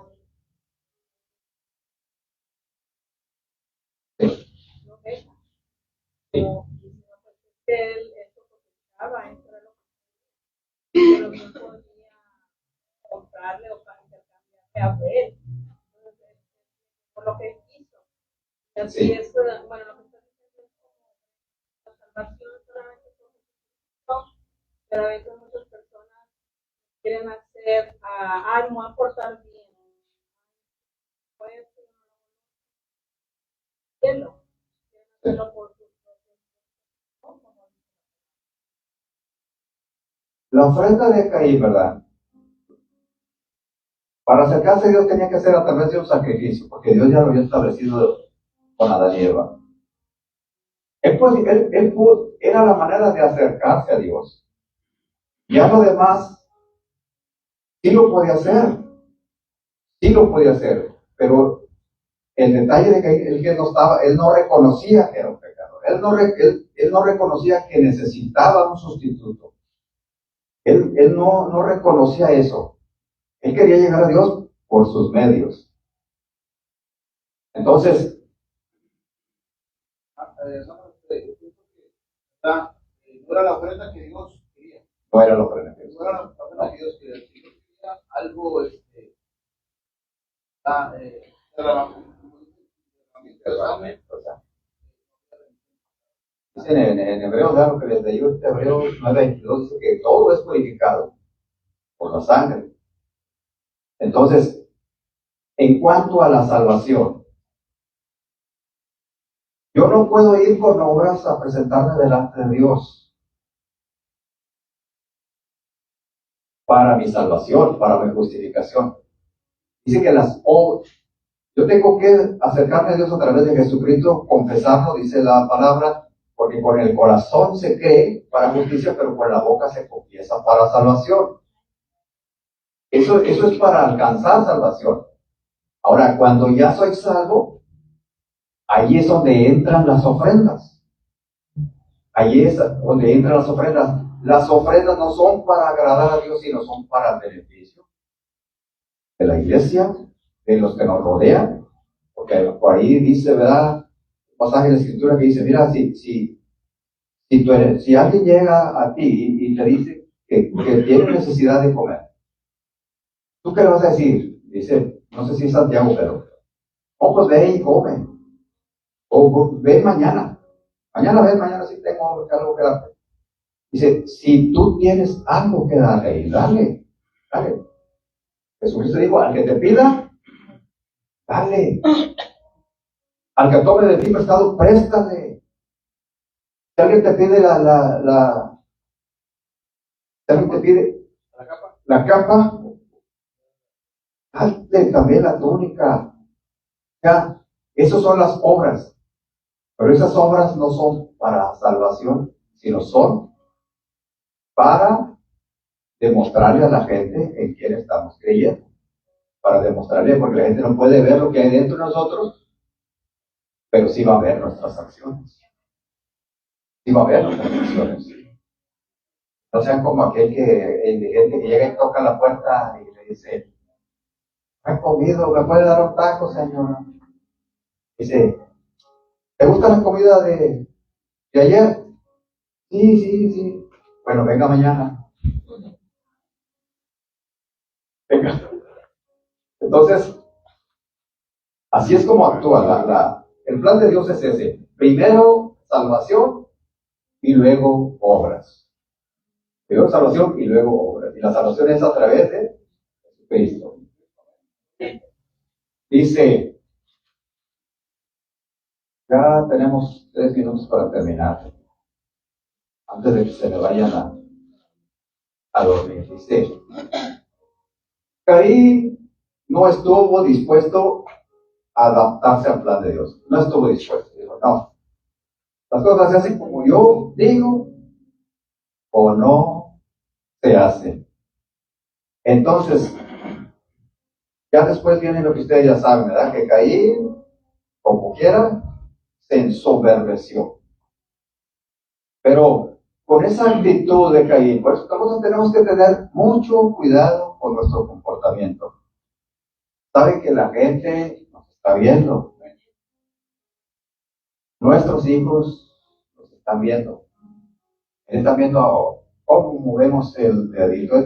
no deja. O, y si no, pues es que él esto cosechaba, eso era lo que pero no podía comprarle o pagarle que Abel, por lo que hizo. Y así Sí. es, bueno, lo que está diciendo es como la salvación solamente por Jesucristo, pero a veces muchas personas quieren hacer, ay, me voy a portar bien, puede ser cielo, quieren hacerlo por sus propios, ¿no? La ofrenda de Caín, ¿verdad? Para acercarse a Dios tenía que ser a través de un sacrificio, porque Dios ya lo había establecido con Adán y Eva. Era la manera de acercarse a Dios. Ya lo demás, sí lo podía hacer, pero el detalle de que él no reconocía que era un pecador, él no reconocía que necesitaba un sustituto, él no reconocía eso. Él quería llegar a Dios por sus medios. Entonces, no era la ofrenda que Dios quería. no era la ofrenda. No era la ofrenda que Dios quería. Dios quería algo Dice en Hebreos, lo que les leí, Hebreos 9:22, dice que todo es purificado por la sangre. Entonces, en cuanto a la salvación, yo no puedo ir con obras a presentarme delante de Dios para mi salvación, para mi justificación. Dice que yo tengo que acercarme a Dios a través de Jesucristo, confesarlo, dice la palabra, porque con el corazón se cree para justicia, pero con la boca se confiesa para salvación. Eso es para alcanzar salvación. Ahora, cuando ya soy salvo, ahí es donde entran las ofrendas. Ahí es donde entran las ofrendas. Las ofrendas no son para agradar a Dios, sino son para el beneficio de la iglesia, de los que nos rodean. Porque por ahí dice, ¿verdad? Un pasaje de la Escritura que dice, mira, si alguien llega a ti y te dice que tiene necesidad de comer, ¿tú qué le vas a decir? Dice, no sé si es Santiago, pero, pues ve y come. O ve mañana. Mañana sí tengo algo que darte. Dice, si tú tienes algo que darle, dale. Jesucristo dijo, al que te pida, dale. Al que tome de ti prestado, préstale. Si alguien te pide si alguien te pide la capa, dale también la túnica. Ya, esas son las obras. Pero esas obras no son para salvación, sino son para demostrarle a la gente en quién estamos creyendo. Para demostrarle, porque la gente no puede ver lo que hay dentro de nosotros, pero sí va a ver nuestras acciones. Sí va a ver nuestras acciones. No sean como aquel indigente que llega y toca la puerta y le dice, ¿he comido? ¿Me puede dar un taco, señora? Dice, ¿te gusta la comida de ayer? Sí. Bueno, venga mañana. Venga. Entonces, así es como actúa. El plan de Dios es ese. Primero, salvación y luego obras. Primero salvación y luego obras. Y la salvación es a través de Jesucristo. Dice, ya tenemos 3 minutos para terminar. Antes de que se me vayan a dormir. Dice, Caín no estuvo dispuesto a adaptarse al plan de Dios. No estuvo dispuesto. Dijo, no. Las cosas se hacen como yo digo o no se hacen. Entonces, ya después viene lo que ustedes ya saben, ¿verdad? Que Caín, como quiera, se ensoberbeció. Pero con esa actitud de Caín, por eso tenemos que tener mucho cuidado con nuestro comportamiento. Saben que la gente nos está viendo. Nuestros hijos nos están viendo. Están viendo cómo movemos el dedito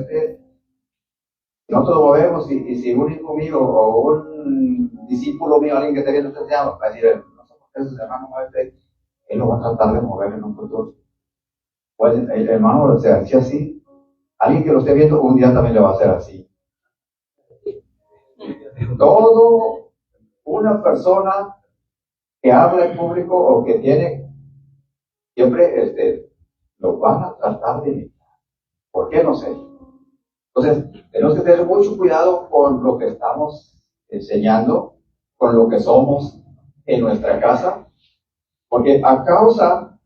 nosotros lo movemos y si un hijo mío o un discípulo mío, alguien que esté viendo este tema, va a decir, no sé por qué ese hermano mueve, él lo va a tratar de mover en un futuro. Pues el hermano se hacía así, alguien que lo esté viendo un día también le va a hacer así. Todo una persona que habla en público o que tiene, siempre lo van a tratar de imitar. ¿Por qué? No sé. Entonces, tenemos que tener mucho cuidado con lo que estamos enseñando, con lo que somos en nuestra casa, porque a causa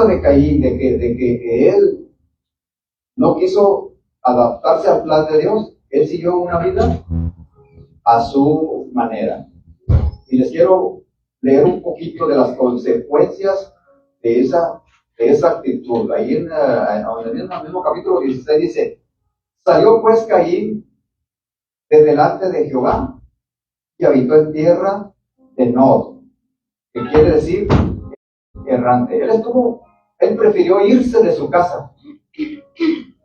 de Caín, de que él no quiso adaptarse al plan de Dios, él siguió una vida a su manera. Y les quiero leer un poquito de las consecuencias de esa actitud. Ahí en el mismo capítulo 16 dice, salió pues Caín de delante de Jehová y habitó en tierra de Nod, que quiere decir errante. Él prefirió irse de su casa.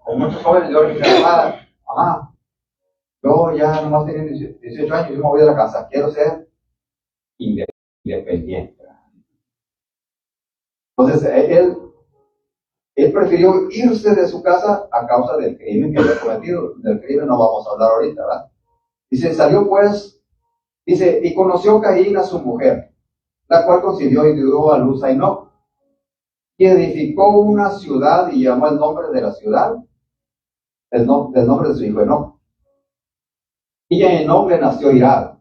Como muchos jóvenes de hoy dicen, mamá, yo ya nomás tengo 18 años, yo me voy de la casa, quiero ser independiente. Entonces, él prefirió irse de su casa a causa del crimen que había cometido. Del crimen no vamos a hablar ahorita, ¿verdad? Dice, salió pues, dice, y conoció Caín a su mujer, la cual concibió y dio a luz a Enoc, y edificó una ciudad y llamó el nombre de la ciudad, del nombre de su hijo Enoc. Y a Enoc le nació Irad,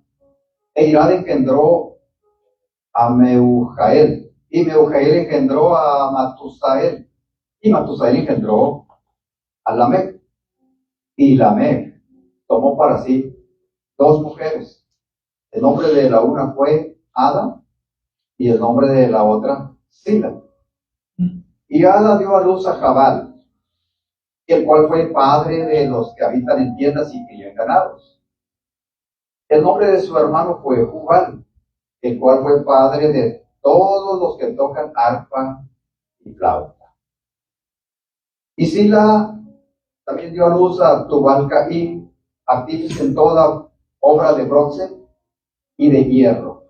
e Irad engendró a Meujael, y Meujael engendró a Matusael, y Matusael engendró a Lamec, y Lamec tomó para sí 2 mujeres. El nombre de la una fue Ada, y el nombre de la otra Sila. Y Ada dio a luz a Jabal, el cual fue padre de los que habitan en tiendas y crían ganados. El nombre de su hermano fue Jubal, el cual fue padre de todos los que tocan arpa y flauta. Y Sila también dio a luz a Tubal-Caín, artífice en toda obra de bronce y de hierro.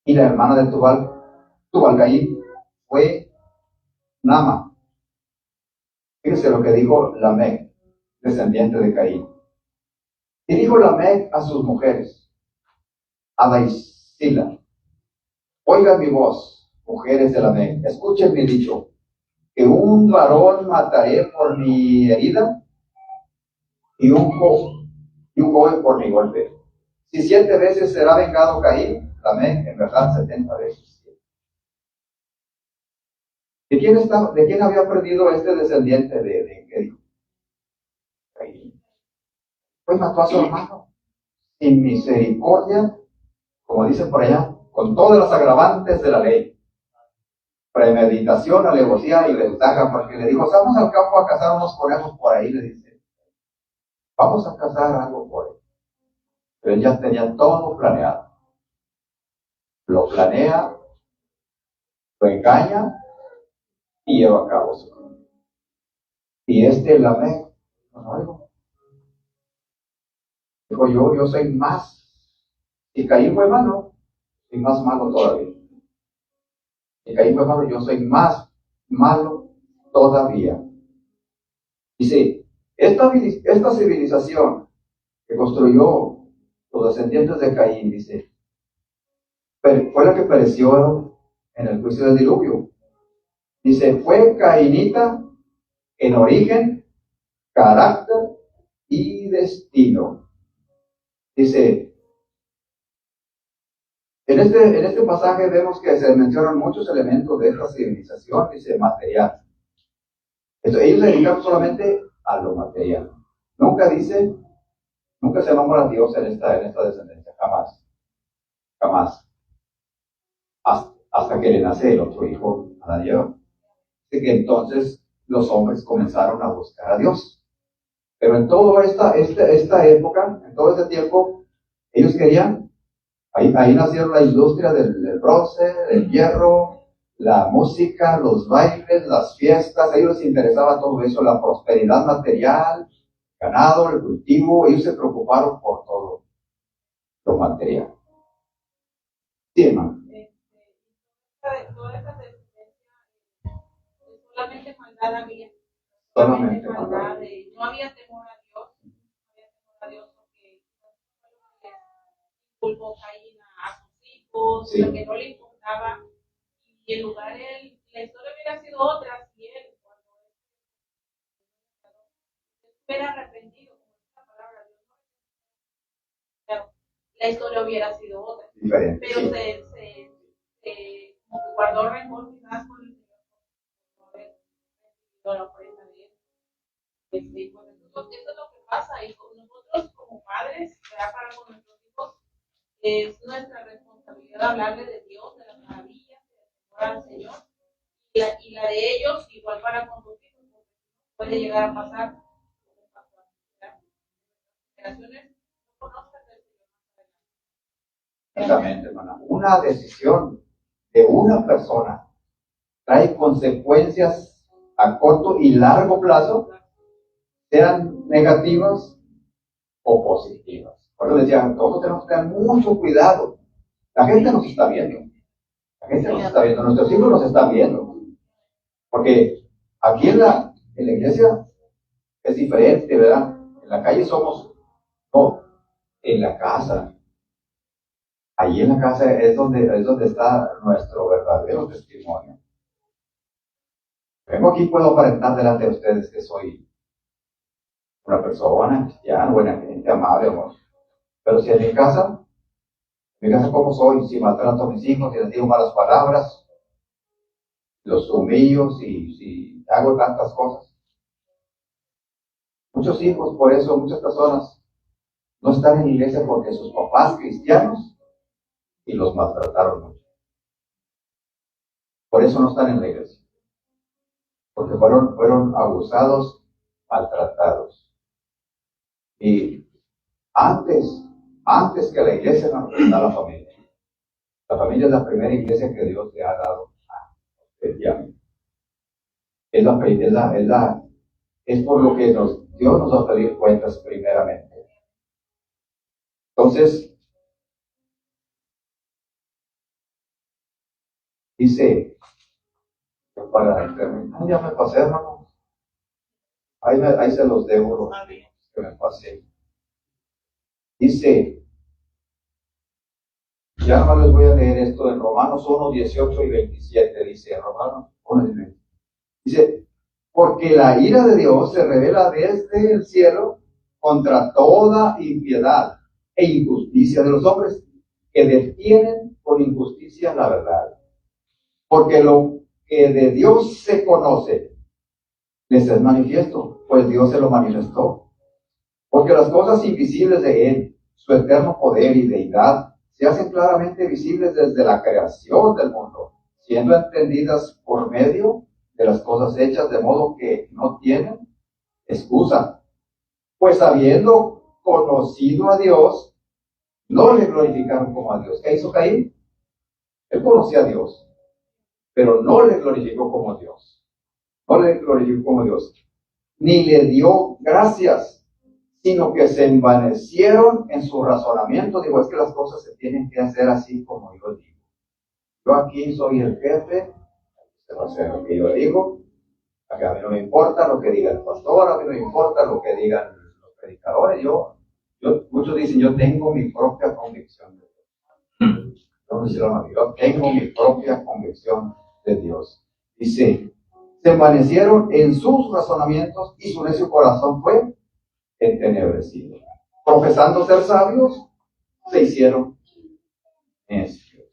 Y la hermana de Tubal-Caín fue Nama. Fíjese lo que dijo Lamec, descendiente de Caín. Y dijo Lamec a sus mujeres, Ada y Sila, oigan mi voz, mujeres de Lamec, escuchen mi dicho, que un varón mataré por mi herida y un joven por mi golpe. Si 7 veces será vengado Caín, Lamec, en verdad 70 veces. ¿De quién había aprendido este descendiente de Caín? Pues mató a su hermano sin misericordia, como dicen por allá, con todas las agravantes de la ley. Premeditación, alevosía y ventaja, porque le dijo, vamos al campo a cazar unos conejos por ahí, le dice. Vamos a cazar algo por ahí. Pero él ya tenía todo planeado. Lo planea, lo engaña y lleva a cabo su plan. Y Lamec, no digo. Dijo, yo soy más. Y Caín fue malo, soy más malo todavía. Y Caín fue malo, yo soy más malo todavía. Dice, esta civilización que construyó los descendientes de Caín, dice, fue la que pereció en el juicio del diluvio. Dice, fue cainita en origen, carácter y destino. Dice, en este pasaje vemos que se mencionan muchos elementos de esta civilización, dice, material. Entonces, ellos se dedican solamente a lo material. Nunca se nombra a Dios en esta descendencia, jamás. Hasta que le nace el otro hijo, Adán y Eva. Así que entonces los hombres comenzaron a buscar a Dios. Pero en toda esta época, en todo este tiempo, ellos querían, ahí nacieron la industria del bronce, del hierro, la música, los bailes, las fiestas, a ellos les interesaba todo eso, la prosperidad material, ganado, el cultivo, ellos se preocuparon por todo lo material. Sí, hermano. Toda esa descendencia, solamente maldad había. Solamente maldad. No había temor a Dios. No había temor a Dios porque culpó Caín a sus hijos, Sí. porque no le importaba. Y en lugar él, la historia hubiera sido otra si él, cuando hubiera arrepentido, como es la palabra de Dios, claro, la historia hubiera sido otra. Diferente. Pero Sí. se como que guardó rencor quizás con el Señor por no haber recibido la ofrenda de él. Pues eso es lo que pasa. Y con nosotros como padres, para con nuestros hijos, es nuestra responsabilidad hablarle de Dios, de las maravillas, de al Señor, y la de ellos igual para con sus hijos, porque puede llegar a pasar generaciones no conozcan del Señor. Exactamente, hermana. Una decisión de una persona trae consecuencias a corto y largo plazo, sean negativas o positivas. Por eso decían, todos tenemos que tener mucho cuidado. La gente nos está viendo. La gente nos está viendo. Nuestros hijos nos están viendo. Porque aquí en la iglesia es diferente, ¿verdad? En la calle somos, no, en la casa. Allí en la casa es donde está nuestro verdadero testimonio. Vengo aquí, puedo aparentar delante de ustedes que soy una persona cristiana, buena gente, amable, amor. Pero si en mi casa cómo soy, si maltrato a mis hijos, si les digo malas palabras, los humillo, si hago tantas cosas. Muchos hijos, por eso, muchas personas no están en la iglesia porque sus papás cristianos y los maltrataron mucho. Por eso no están en la iglesia. Porque fueron abusados, maltratados. Y antes que la iglesia, está la familia. La familia es la primera iglesia que Dios le ha dado a usted y a mí. Es por lo que Dios nos va a pedir cuentas primeramente. Entonces, dice, para terminar, ya me pasé, hermano. Ahí se los debo, que me pasé. Dice, ya no les voy a leer esto en Romanos 1, 18 y 27, dice, Romanos 1, 18. Dice, porque la ira de Dios se revela desde el cielo contra toda impiedad e injusticia de los hombres que detienen por injusticia la verdad. Porque lo que de Dios se conoce les es manifiesto, pues Dios se lo manifestó. Porque las cosas invisibles de Él, su eterno poder y deidad, se hacen claramente visibles desde la creación del mundo, siendo entendidas por medio de las cosas hechas, de modo que no tienen excusa. Pues habiendo conocido a Dios, no le glorificaron como a Dios. ¿Qué hizo Caín? Él conocía a Dios, pero no le glorificó como Dios. No le glorificó como Dios. Ni le dio gracias, sino que se envanecieron en su razonamiento. Digo, es que las cosas se tienen que hacer así como yo digo. Yo aquí soy el jefe, se va a hacer lo que yo digo. A mí no me importa lo que diga el pastor, a mí no me importa lo que digan los predicadores. Muchos dicen, yo tengo mi propia convicción de Dios. Yo tengo mi propia convicción de Dios. Dice, se envanecieron en sus razonamientos y su necio corazón fue entenebrecido. Profesando ser sabios, se hicieron necios.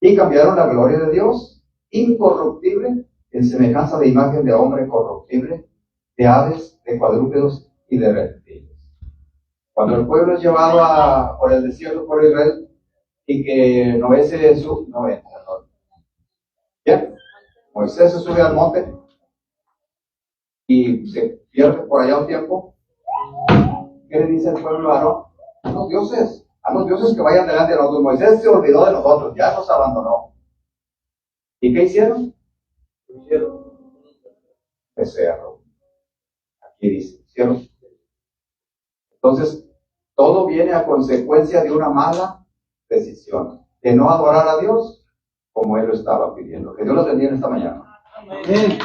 Y cambiaron la gloria de Dios, incorruptible, en semejanza de imagen de hombre corruptible, de aves, de cuadrúpedos y de reptiles. Cuando el pueblo es llevado por el desierto por Israel, y que Moisés se sube al monte y se pierde por allá un tiempo. ¿Qué le dice el pueblo a Aarón? A los dioses que vayan delante de nosotros. Moisés se olvidó de nosotros, ya nos abandonó. ¿Y qué hicieron? Hicieron becerro. Aquí dice, hicieron Entonces, todo viene a consecuencia de una mala decisión, de no adorar a Dios como Él lo estaba pidiendo. Que Dios los bendiga esta mañana. Amén.